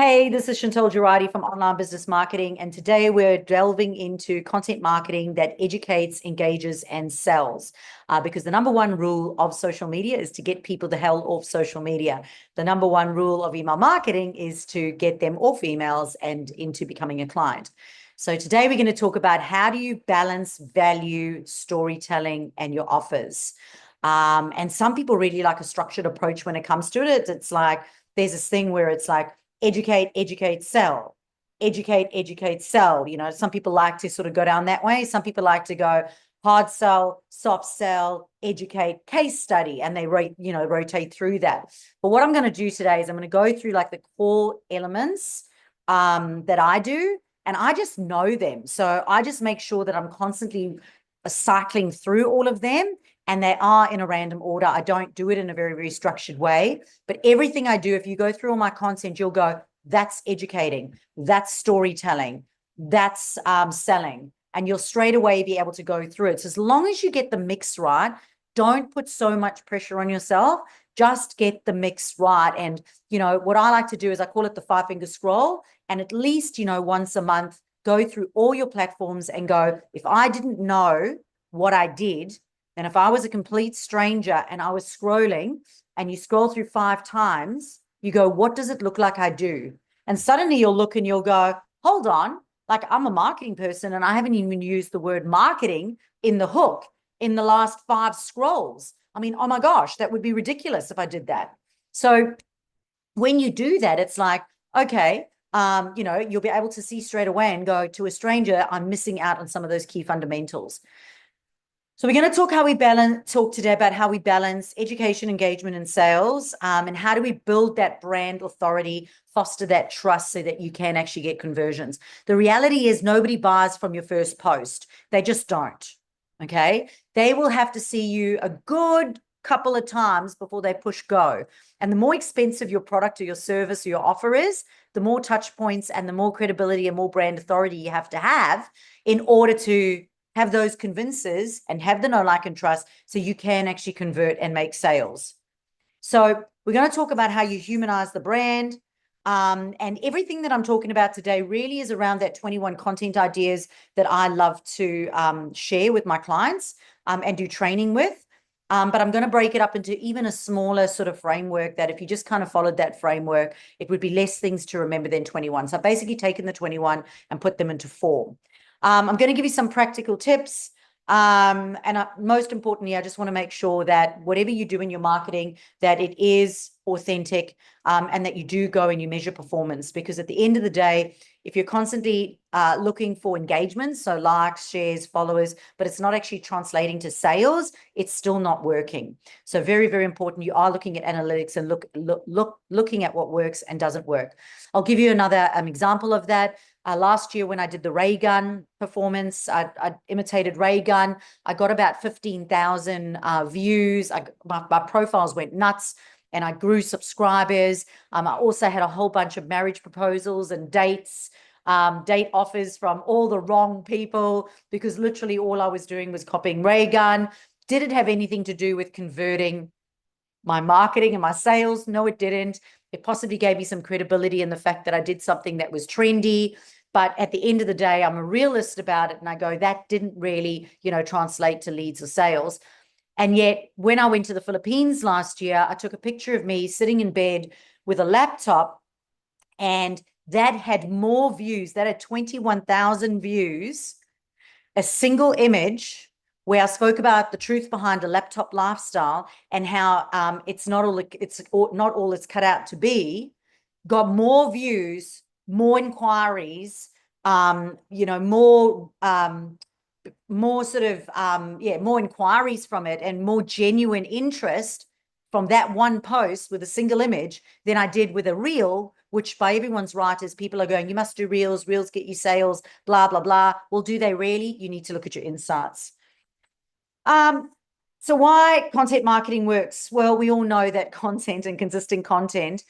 Hey, this is Chantal Girardi from Online Business Marketing, and today we're delving into content marketing that educates, engages, and sells. Because the number one rule of social media is to get people the hell off social media. The number one rule of email marketing is to get them off emails and into becoming a client. So today we're going to talk about how do you balance value, storytelling, and your offers. And some people really like a structured approach when it comes to it. It's like there's this thing where it's like, educate, educate, sell. Educate, educate, sell. You know, some people like to sort of go down that way. Some people like to go hard sell, soft sell, educate, case study, and they rotate through that. But what I'm going to do today is I'm going to go through like the core elements that I do, and I just know them. So I just make sure that I'm constantly cycling through all of them, and they are in a random order. I don't do it in a very, very structured way, but everything I do, if you go through all my content, you'll go, that's educating, that's storytelling, that's selling, and you'll straight away be able to go through it. So as long as you get the mix right, don't put so much pressure on yourself, just get the mix right. And, you know, what I like to do is I call it the 5-finger scroll, and at least, you know, once a month, go through all your platforms and go, if I didn't know what I did, and if I was a complete stranger and I was scrolling and you scroll through 5 times, you go, what does it look like I do? And suddenly you'll look and you'll go, hold on, like I'm a marketing person and I haven't even used the word marketing in the hook in the last 5 scrolls. I mean, oh my gosh, that would be ridiculous if I did that. So when you do that, it's like, okay, you know, you'll be able to see straight away and go, to a stranger, I'm missing out on some of those key fundamentals. So we're going to talk today about how we balance education, engagement, and sales, and how do we build that brand authority, foster that trust so that you can actually get conversions. The reality is nobody buys from your first post. They just don't. Okay. They will have to see you a good couple of times before they push go. And the more expensive your product or your service or your offer is, the more touch points and the more credibility and more brand authority you have to have in order to have those convincers and have the know, like, and trust so you can actually convert and make sales. So we're going to talk about how you humanize the brand. And everything that I'm talking about today really is around that 21 content ideas that I love to share with my clients and do training with. But I'm going to break it up into even a smaller sort of framework that if you just kind of followed that framework, it would be less things to remember than 21. So I've basically taken the 21 and put them into 4. I'm going to give you some practical tips. Most importantly, I just want to make sure that whatever you do in your marketing, that it is authentic and that you do go and you measure performance. Because at the end of the day, if you're constantly looking for engagement, so likes, shares, followers, but it's not actually translating to sales, it's still not working. So very, very important. You are looking at analytics and looking at what works and doesn't work. I'll give you another example of that. Last year when I did the ray gun performance, I imitated ray gun. I got about 15,000 views. My profiles went nuts and I grew subscribers. I also had a whole bunch of marriage proposals and date offers from all the wrong people because literally all I was doing was copying ray gun. Did it have anything to do with converting my marketing and my sales? No, it didn't. It possibly gave me some credibility in the fact that I did something that was trendy. But at the end of the day, I'm a realist about it. And I go, that didn't really, you know, translate to leads or sales. And yet when I went to the Philippines last year, I took a picture of me sitting in bed with a laptop, and that had more views. That had 21,000 views, a single image where I spoke about the truth behind a laptop lifestyle and how it's not all it's cut out to be, got more views, more inquiries, you know, more sort of more inquiries from it and more genuine interest from that one post with a single image than I did with a reel, which by everyone's writers, people are going, you must do reels get you sales, blah, blah, blah. Well, do they really? You need to look at your insights. So why content marketing works? Well, we all know that content and consistent content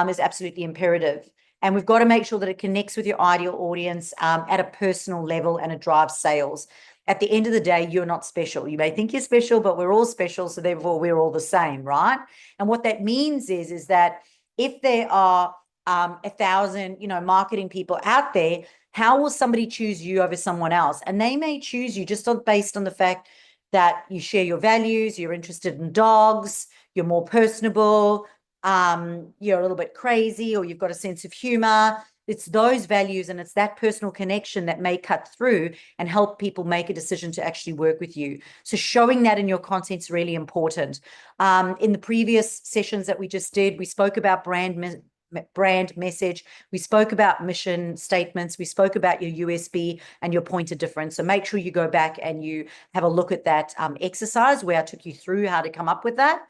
is absolutely imperative. And we've got to make sure that it connects with your ideal audience at a personal level and it drives sales. At the end of the day, you're not special. You may think you're special, but we're all special. So therefore, we're all the same, right? And what that means is that if there are 1,000, marketing people out there, how will somebody choose you over someone else? And they may choose you just based on the fact that you share your values, you're interested in dogs, you're more personable, you're a little bit crazy, or you've got a sense of humor. It's those values and it's that personal connection that may cut through and help people make a decision to actually work with you. So showing that in your content is really important. In the previous sessions that we just did, we spoke about brand message. We spoke about mission statements. We spoke about your USB and your point of difference. So make sure you go back and you have a look at that exercise where I took you through how to come up with that,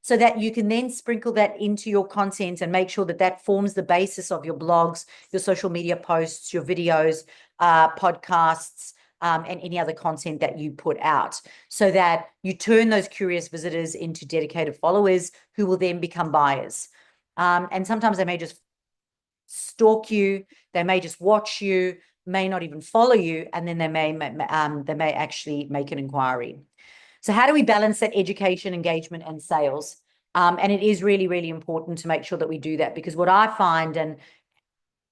so that you can then sprinkle that into your content and make sure that that forms the basis of your blogs, your social media posts, your videos, podcasts, and any other content that you put out, so that you turn those curious visitors into dedicated followers who will then become buyers. And sometimes they may just stalk you, they may just watch you, may not even follow you, and then they may actually make an inquiry. So how do we balance that education, engagement, and sales? And it is really, really important to make sure that we do that, because what I find, and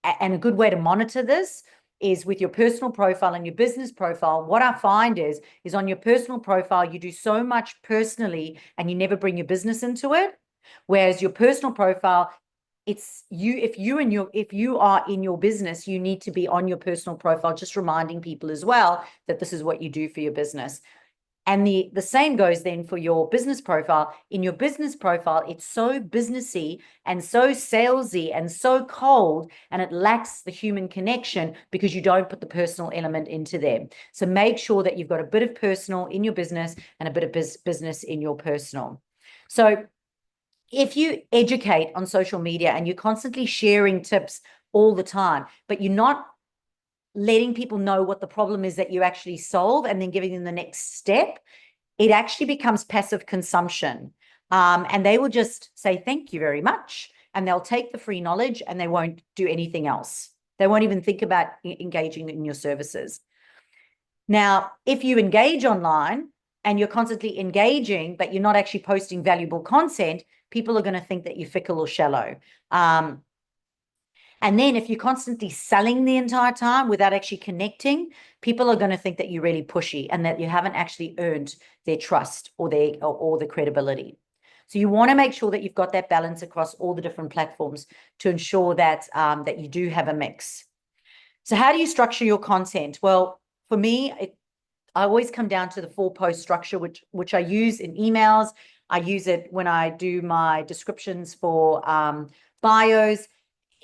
a good way to monitor this, is with your personal profile and your business profile. What I find is on your personal profile, you do so much personally and you never bring your business into it. Whereas your personal profile, it's you, if you are in your business, you need to be on your personal profile, just reminding people as well that this is what you do for your business. And the same goes then for your business profile. In your business profile, it's so businessy and so salesy and so cold, and it lacks the human connection because you don't put the personal element into there. So make sure that you've got a bit of personal in your business and a bit of business in your personal. So if you educate on social media and you're constantly sharing tips all the time, but you're not letting people know what the problem is that you actually solve and then giving them the next step, it actually becomes passive consumption. And they will just say, thank you very much. And they'll take the free knowledge and they won't do anything else. They won't even think about engaging in your services. Now, if you engage online and you're constantly engaging, but you're not actually posting valuable content, people are going to think that you're fickle or shallow. And then if you're constantly selling the entire time without actually connecting, people are going to think that you're really pushy and that you haven't actually earned their trust or the credibility. So you want to make sure that you've got that balance across all the different platforms to ensure that that you do have a mix. So how do you structure your content? Well, for me, I always come down to the 4-post structure, which I use in emails. I use it when I do my descriptions for bios.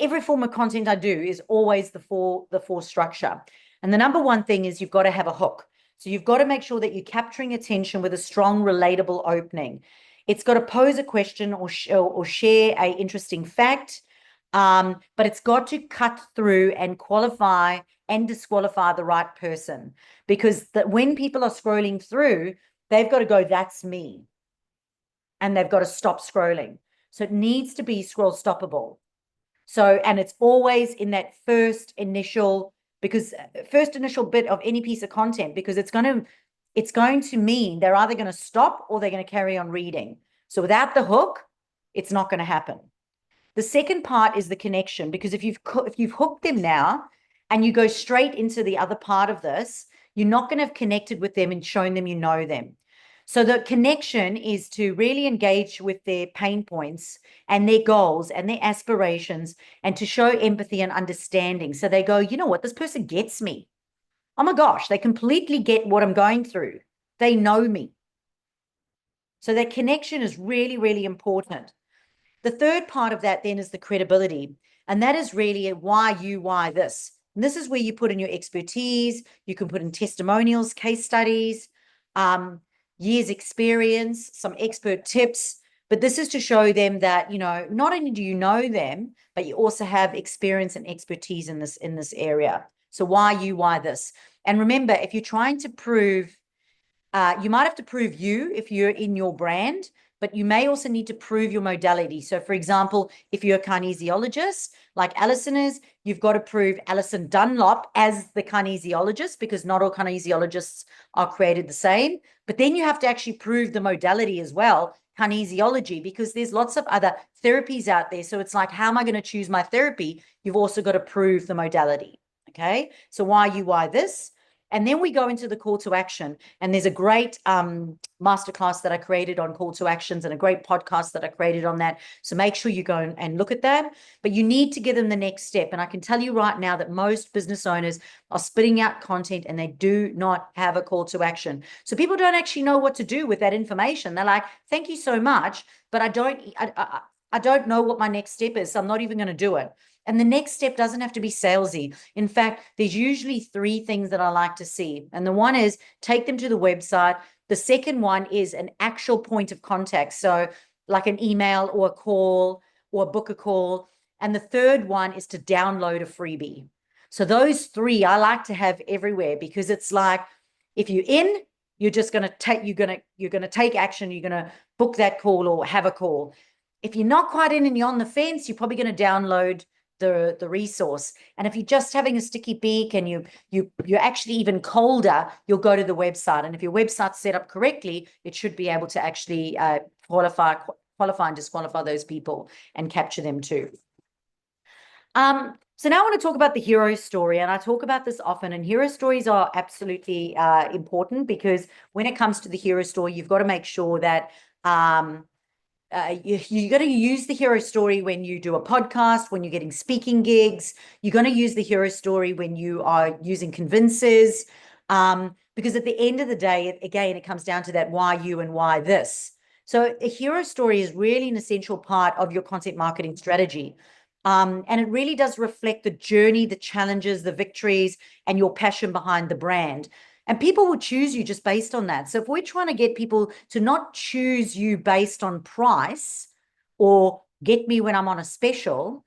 Every form of content I do is always the four structure. And the number one thing is you've got to have a hook. So you've got to make sure that you're capturing attention with a strong, relatable opening. It's got to pose a question or share a interesting fact, but it's got to cut through and qualify and disqualify the right person, because when people are scrolling through, they've got to go, that's me. And they've got to stop scrolling. So it needs to be scroll stoppable. So, and it's always in that first initial bit of any piece of content, because it's going to mean they're either going to stop or they're going to carry on reading. So without the hook, it's not going to happen. The second part is the connection, because if you've hooked them now and you go straight into the other part of this, you're not going to have connected with them and shown them you know them. So the connection is to really engage with their pain points and their goals and their aspirations, and to show empathy and understanding. So they go, you know what, this person gets me. Oh my gosh, they completely get what I'm going through. They know me. So that connection is really, really important. The third part of that then is the credibility. And that is really why this. And this is where you put in your expertise. You can put in testimonials, case studies, years experience, some expert tips. But this is to show them that, not only do you know them, but you also have experience and expertise in this area. So why this? And remember, if you're trying to prove, you might have to prove you if you're in your brand, but you may also need to prove your modality. So for example, if you're a kinesiologist, like Alison is, you've got to prove Alison Dunlop as the kinesiologist, because not all kinesiologists are created the same. But then you have to actually prove the modality as well, kinesiology, because there's lots of other therapies out there. So it's like, how am I going to choose my therapy? You've also got to prove the modality. Okay. So why you, why this? And then we go into the call to action. And there's a great masterclass that I created on call to actions and a great podcast that I created on that. So make sure you go and look at that. But you need to give them the next step. And I can tell you right now that most business owners are spitting out content and they do not have a call to action. So people don't actually know what to do with that information. They're like, thank you so much, but I don't know what my next step is. So I'm not even going to do it. And the next step doesn't have to be salesy. In fact, there's usually 3 things that I like to see. And the one is take them to the website. The second one is an actual point of contact. So like an email or a call or book a call. And the third one is to download a freebie. So those 3 I like to have everywhere, because it's like, if you're in, you're just going to take, you're going to take action. You're going to book that call or have a call. If you're not quite in and you're on the fence, you're probably going to download the resource. And if you're just having a sticky beak and you're actually even colder, you'll go to the website. And if your website's set up correctly, it should be able to actually qualify and disqualify those people and capture them too. So now I want to talk about the hero story, and I talk about this often, and hero stories are absolutely important, because when it comes to the hero story, you've got to make sure that you're going to use the hero story when you do a podcast, when you're getting speaking gigs. You're going to use the hero story when you are using convincers, because at the end of the day, again, it comes down to that why you and why this. So a hero story is really an essential part of your content marketing strategy. And it really does reflect the journey, the challenges, the victories, and your passion behind the brand. And people will choose you just based on that. So if we're trying to get people to not choose you based on price or get me when I'm on a special,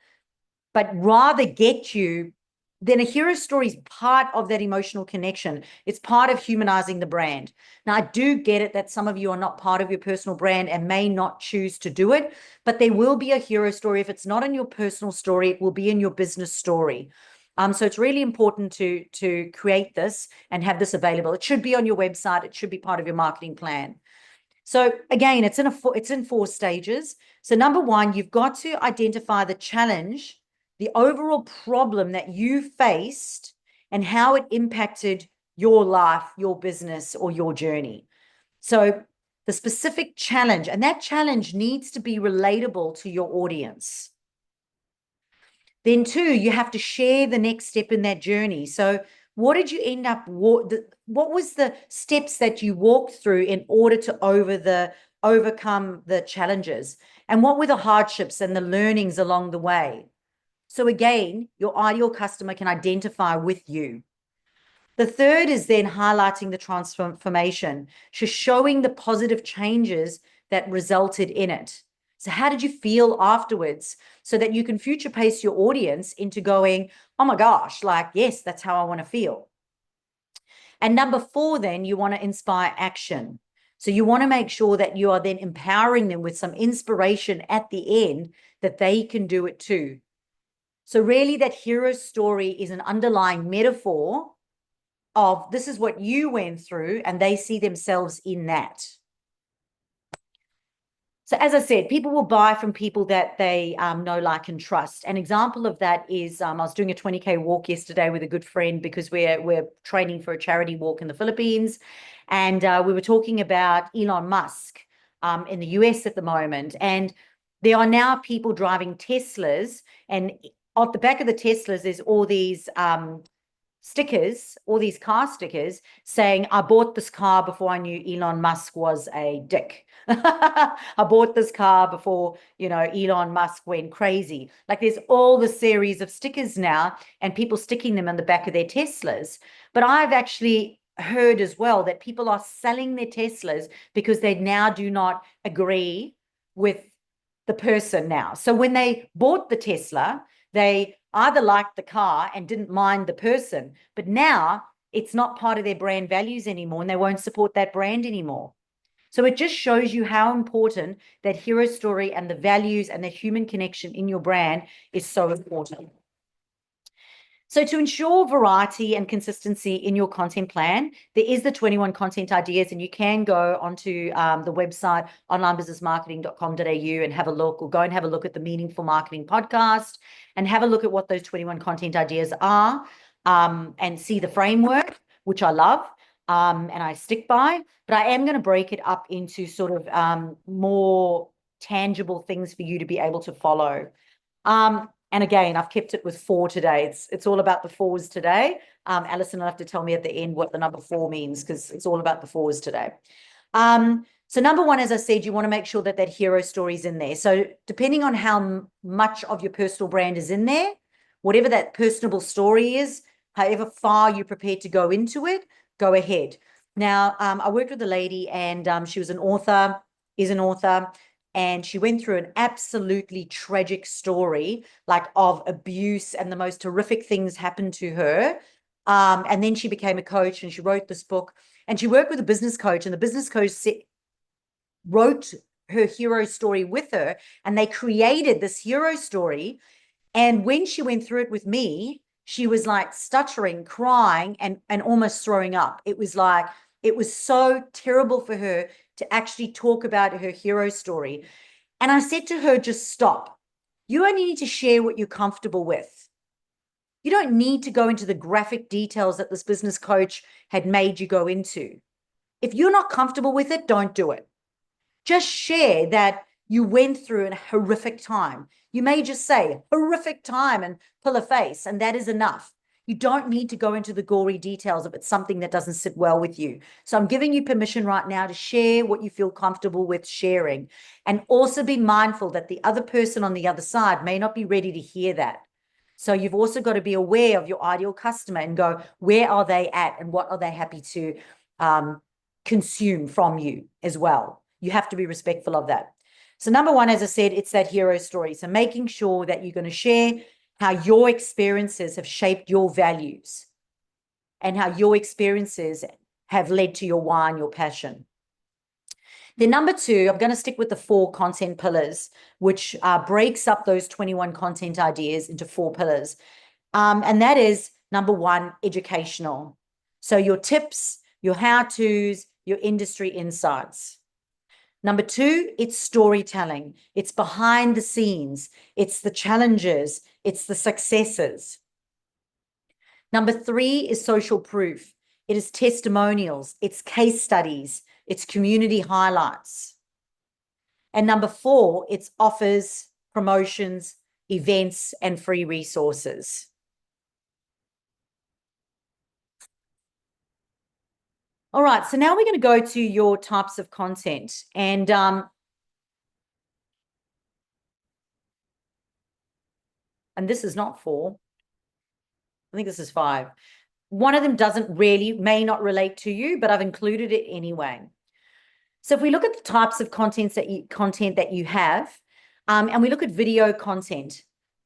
but rather get you, then a hero story is part of that emotional connection. It's part of humanizing the brand. Now, I do get it that some of you are not part of your personal brand and may not choose to do it, but there will be a hero story. If it's not in your personal story, it will be in your business story. So it's really important to create this and have this available. It should be on your website. It should be part of your marketing plan. So again, it's in 4 stages. So number 1, you've got to identify the challenge, the overall problem that you faced, and how it impacted your life, your business, or your journey. So the specific challenge, and that challenge needs to be relatable to your audience. Then 2, you have to share the next step in that journey. So what did you end up, what was the steps that you walked through in order to overcome the challenges? And what were the hardships and the learnings along the way? So again, your ideal customer can identify with you. The third is then highlighting the transformation, just showing the positive changes that resulted in it. So how did you feel afterwards, so that you can future pace your audience into going, oh my gosh, like, yes, that's how I want to feel. And number 4, then you want to inspire action. So you want to make sure that you are then empowering them with some inspiration at the end that they can do it too. So really that hero story is an underlying metaphor of this is what you went through, and they see themselves in that. So as I said, people will buy from people that they know, like, and trust. An example of that is I was doing a 20K walk yesterday with a good friend, because we're training for a charity walk in the Philippines. And we were talking about Elon Musk in the US at the moment. And there are now people driving Teslas, and at the back of the Teslas, there's all these stickers, all these car stickers saying, I bought this car before I knew Elon Musk was a dick. I bought this car before, Elon Musk went crazy. Like, there's all the series of stickers now, and people sticking them on the back of their Teslas. But I've actually heard as well that people are selling their Teslas because they now do not agree with the person now. So when they bought the Tesla, they either liked the car and didn't mind the person, but now it's not part of their brand values anymore, and they won't support that brand anymore. So it just shows you how important that hero story and the values and the human connection in your brand is so important. So to ensure variety and consistency in your content plan, there is the 21 content ideas, and you can go onto the website onlinebusinessmarketing.com.au and have a look, or go and have a look at the Meaningful Marketing podcast and have a look at what those 21 content ideas are, and see the framework, which I love, and I stick by. But I am going to break it up into sort of more tangible things for you to be able to follow. And again, I've kept it with 4 today. It's all about the 4s today. Alison will have to tell me at the end what the number 4 means, because it's all about the 4s today. So number 1, as I said, you want to make sure that that hero story is in there. So depending on how much of your personal brand is in there, whatever that personable story is, however far you're prepared to go into it, go ahead. Now, I worked with a lady, and she was an author, is an author, and she went through an absolutely tragic story, like of abuse, and the most horrific things happened to her. And then she became a coach, and she wrote this book, and she worked with a business coach, and the business coach wrote her hero story with her, and they created this hero story. And when she went through it with me, she was like stuttering, crying, and almost throwing up. It was like, it was so terrible for her to actually talk about her hero story. And I said to her, just stop. You only need to share what you're comfortable with. You don't need to go into the graphic details that this business coach had made you go into. If you're not comfortable with it, don't do it. Just share that you went through a horrific time. You may just say horrific time and pull a face, and that is enough. You don't need to go into the gory details if it's something that doesn't sit well with you. So I'm giving you permission right now to share what you feel comfortable with sharing, and also be mindful that the other person on the other side may not be ready to hear that. So you've also got to be aware of your ideal customer and go, where are they at and what are they happy to consume from you as well. You have to be respectful of that. So number 1, as I said, it's that hero story. So making sure that you're going to share how your experiences have shaped your values and how your experiences have led to your why and your passion. Then number 2, I'm going to stick with the 4 content pillars, which breaks up those 21 content ideas into 4 pillars. And that is number 1, educational. So your tips, your how-tos, your industry insights. Number 2, it's storytelling. It's behind the scenes. It's the challenges. It's the successes. Number 3 is social proof. It is testimonials. It's case studies. It's community highlights. And number 4, it's offers, promotions, events, and free resources. All right, so now we're going to go to your types of content. And this is not 4. I think this is 5. One of them may not relate to you, but I've included it anyway. So if we look at the types of content that you have, and we look at video content,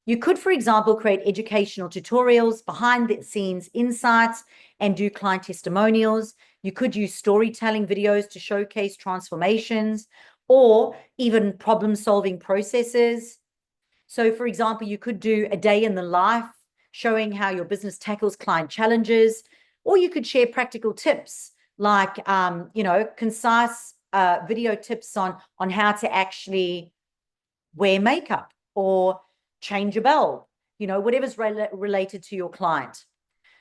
you could, for example, create educational tutorials, behind the scenes insights, and do client testimonials. You could use storytelling videos to showcase transformations or even problem-solving processes. So, for example, you could do a day in the life showing how your business tackles client challenges, or you could share practical tips like, concise video tips on how to actually wear makeup or change a bulb, whatever's related to your client.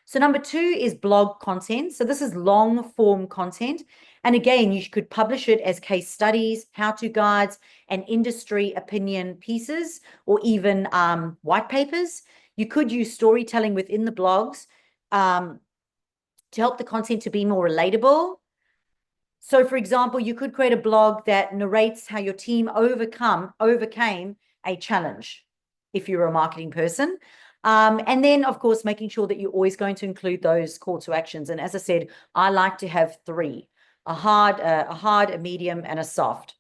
So number 2 is blog content. So this is long form content. And again, you could publish it as case studies, how-to guides, and industry opinion pieces, or even white papers. You could use storytelling within the blogs to help the content to be more relatable. So for example, you could create a blog that narrates how your team overcame a challenge if you're a marketing person. And then, of course, making sure that you're always going to include those call to actions. And as I said, I like to have 3, a hard, a medium, and a soft.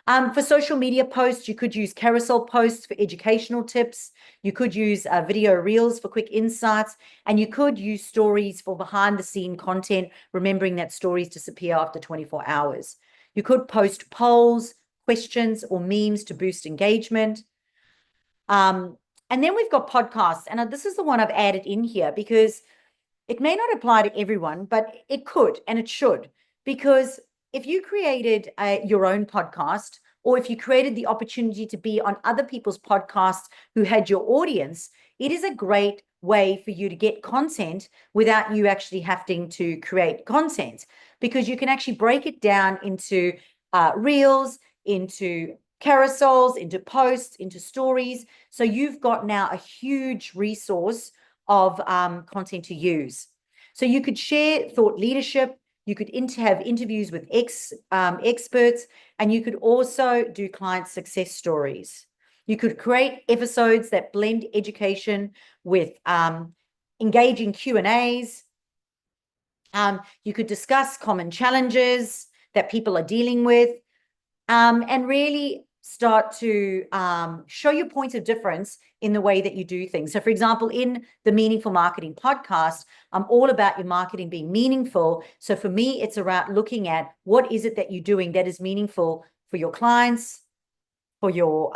For social media posts, you could use carousel posts for educational tips. You could use video reels for quick insights, and you could use stories for behind the scene content, remembering that stories disappear after 24 hours. You could post polls, questions, or memes to boost engagement. And then we've got podcasts. And this is the one I've added in here because it may not apply to everyone, but it could and it should. Because if you created your own podcast, or if you created the opportunity to be on other people's podcasts who had your audience, it is a great way for you to get content without you actually having to create content, because you can actually break it down into reels, into carousels, into posts, into stories. So you've got now a huge resource of content to use. So you could share thought leadership, you could have interviews with experts, and you could also do client success stories. You could create episodes that blend education with engaging Q&As. You could discuss common challenges that people are dealing with, and really start to show your point of difference in the way that you do things. So for example, in the Meaningful Marketing podcast, I'm all about your marketing being meaningful. So for me, it's around looking at what is it that you're doing that is meaningful for your clients, for your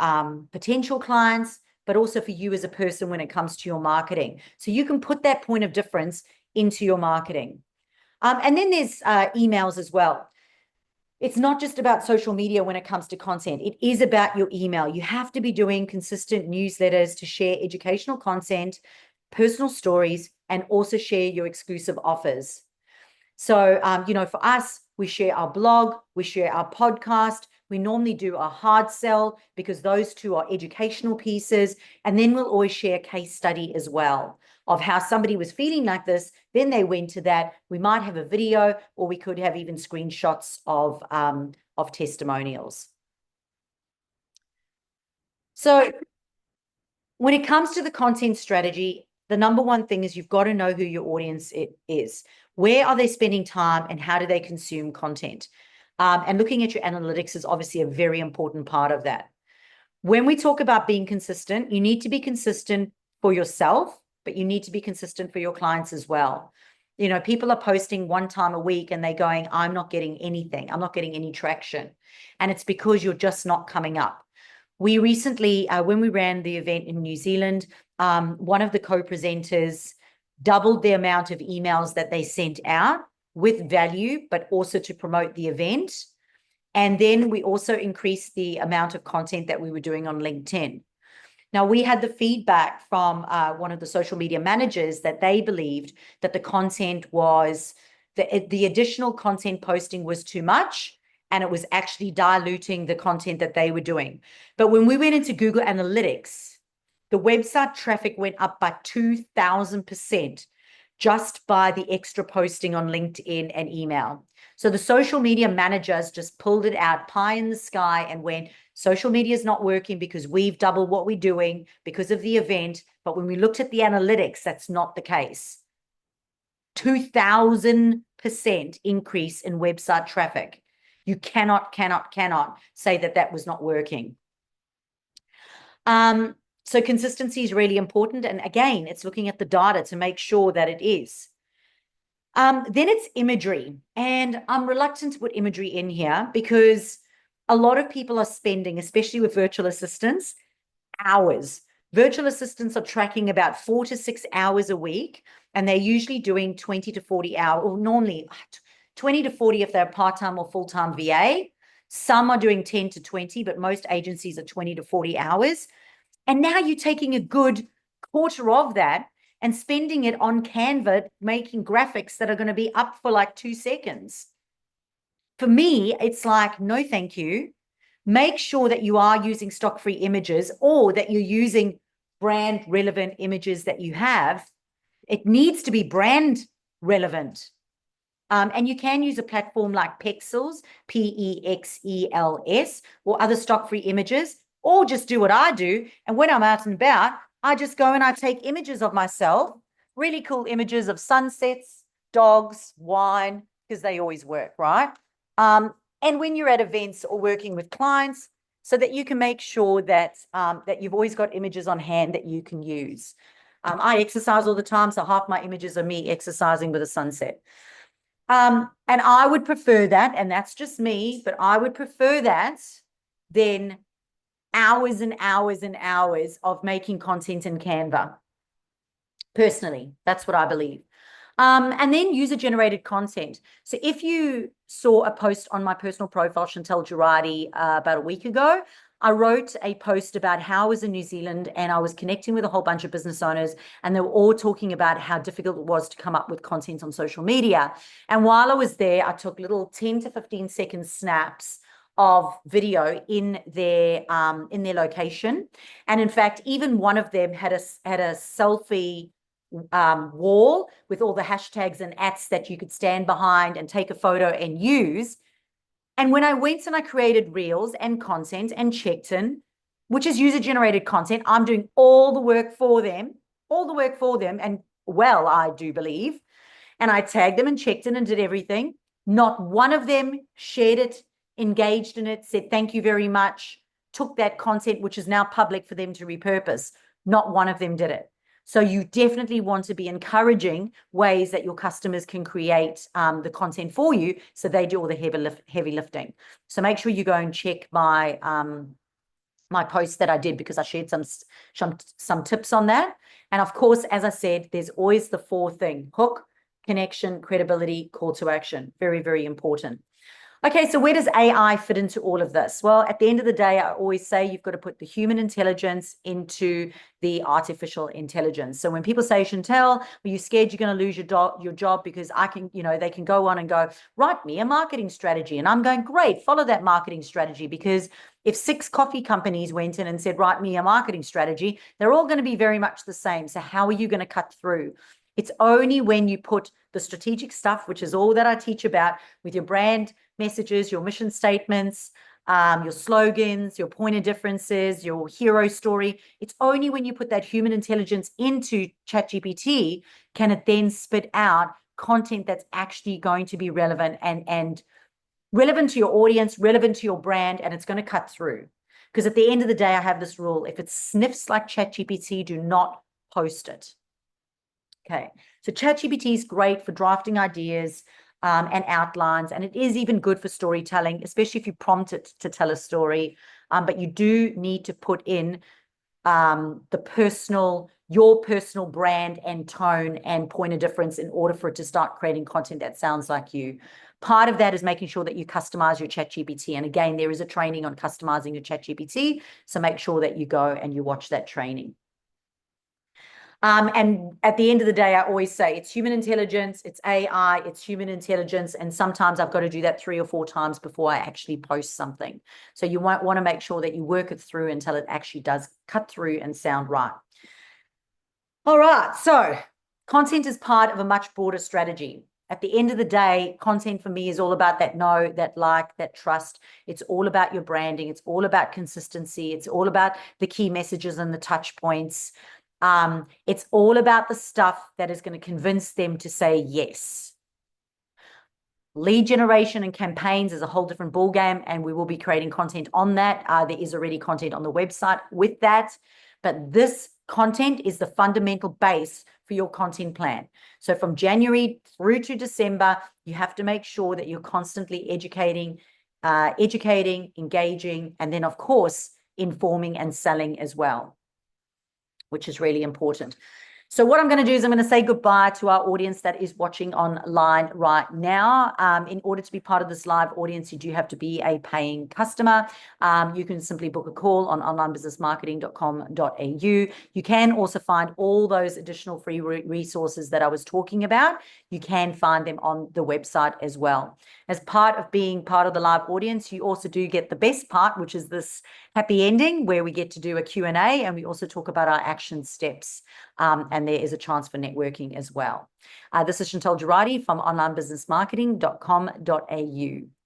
potential clients, but also for you as a person when it comes to your marketing. So you can put that point of difference into your marketing. And then there's emails as well. It's not just about social media when it comes to content. It is about your email. You have to be doing consistent newsletters to share educational content, personal stories, and also share your exclusive offers. So, for us, we share our blog, we share our podcast. We normally do a hard sell because those two are educational pieces. And then we'll always share a case study as well of how somebody was feeling like this. Then they went to that. We might have a video, or we could have even screenshots of testimonials. So when it comes to the content strategy, the number one thing is you've got to know who your audience is. Where are they spending time and how do they consume content? And looking at your analytics is obviously a very important part of that. When we talk about being consistent, you need to be consistent for yourself, but you need to be consistent for your clients as well. People are posting one time a week and they're going, I'm not getting anything. I'm not getting any traction. And it's because you're just not coming up. We recently, when we ran the event in New Zealand, one of the co-presenters doubled the amount of emails that they sent out with value, but also to promote the event. And then we also increased the amount of content that we were doing on LinkedIn. Now, we had the feedback from one of the social media managers that they believed that the content was, the additional content posting was too much, and it was actually diluting the content that they were doing. But when we went into Google Analytics, the website traffic went up by 2,000% just by the extra posting on LinkedIn and email. So the social media managers just pulled it out pie in the sky and went, social media is not working because we've doubled what we're doing because of the event. But when we looked at the analytics, that's not the case. 2,000% increase in website traffic. You cannot say that that was not working. So consistency is really important. And again, it's looking at the data to make sure that it is. Then it's imagery. And I'm reluctant to put imagery in here because a lot of people are spending, especially with virtual assistants, hours. Virtual assistants are tracking about 4 to 6 hours a week, and they're usually doing 20 to 40 hours, or normally 20 to 40 if they're part-time or full-time VA. Some are doing 10 to 20, but most agencies are 20 to 40 hours. And now you're taking a good quarter of that and spending it on Canva, making graphics that are going to be up for like 2 seconds. For me, it's like, no, thank you. Make sure that you are using stock-free images or that you're using brand relevant images that you have. It needs to be brand relevant. And you can use a platform like Pexels, Pexels, or other stock-free images, or just do what I do. And when I'm out and about, I just go and I take images of myself, really cool images of sunsets, dogs, wine, because they always work, right? And when you're at events or working with clients, so that you can make sure that, that you've always got images on hand that you can use. I exercise all the time, so half my images are me exercising with a sunset. And I would prefer that, and that's just me, but I would prefer that than hours and hours and hours of making content in Canva. Personally, that's what I believe. And then user-generated content. So if you saw a post on my personal profile, Chantal Girardi, about a week ago, I wrote a post about how I was in New Zealand and I was connecting with a whole bunch of business owners, and they were all talking about how difficult it was to come up with content on social media. And while I was there, I took little 10 to 15 second snaps of video in their location. And in fact, even one of them had a selfie wall with all the hashtags and ats that you could stand behind and take a photo and use. And when I went and I created reels and content and checked in, which is user-generated content, I'm doing all the work for them, and well, I do believe. And I tagged them and checked in and did everything. Not one of them shared it, engaged in it, said thank you very much, took that content, which is now public, for them to repurpose. Not one of them did it. So you definitely want to be encouraging ways that your customers can create the content for you, so they do all the heavy lifting. So make sure you go and check my my post that I did, because I shared some tips on that. And of course, as I said, there's always the 4 thing: hook, connection, credibility, call to action. Very, very important. Okay, so where does AI fit into all of this? Well, at the end of the day, I always say you've got to put the human intelligence into the artificial intelligence. So when people say, Chantel, are you scared you're going to lose your job because they can go on and go, write me a marketing strategy. And I'm going, great, follow that marketing strategy, because if 6 coffee companies went in and said, write me a marketing strategy, they're all going to be very much the same. So how are you going to cut through? It's only when you put the strategic stuff, which is all that I teach about, with your brand messages, your mission statements, your slogans, your point of differences, your hero story. It's only when you put that human intelligence into ChatGPT can it then spit out content that's actually going to be relevant and relevant to your audience, relevant to your brand, and it's going to cut through. Because at the end of the day, I have this rule: if it sniffs like ChatGPT, do not post it. Okay, so ChatGPT is great for drafting ideas and outlines, and it is even good for storytelling, especially if you prompt it to tell a story. But you do need to put in your personal brand and tone and point of difference in order for it to start creating content that sounds like you. Part of that is making sure that you customize your ChatGPT. And again, there is a training on customizing your ChatGPT, so make sure that you go and you watch that training. And at the end of the day, I always say it's human intelligence, it's AI, it's human intelligence. And sometimes I've got to do that 3 or 4 times before I actually post something. So you might want to make sure that you work it through until it actually does cut through and sound right. All right. So content is part of a much broader strategy. At the end of the day, content for me is all about that know, that like, that trust. It's all about your branding. It's all about consistency. It's all about the key messages and the touch points. It's all about the stuff that is going to convince them to say yes. Lead generation and campaigns is a whole different ballgame, and we will be creating content on that. There is already content on the website with that, but this content is the fundamental base for your content plan. So from January through to December, you have to make sure that you're constantly educating, engaging, and then of course, informing and selling as well, which is really important. So what I'm going to do is I'm going to say goodbye to our audience that is watching online right now. In order to be part of this live audience, you do have to be a paying customer. You can simply book a call on onlinebusinessmarketing.com.au. You can also find all those additional free resources that I was talking about. You can find them on the website as well. As part of being part of the live audience, you also do get the best part, which is this happy ending where we get to do a Q&A, and we also talk about our action steps. And there is a chance for networking as well. This is Chantal Girardi from onlinebusinessmarketing.com.au.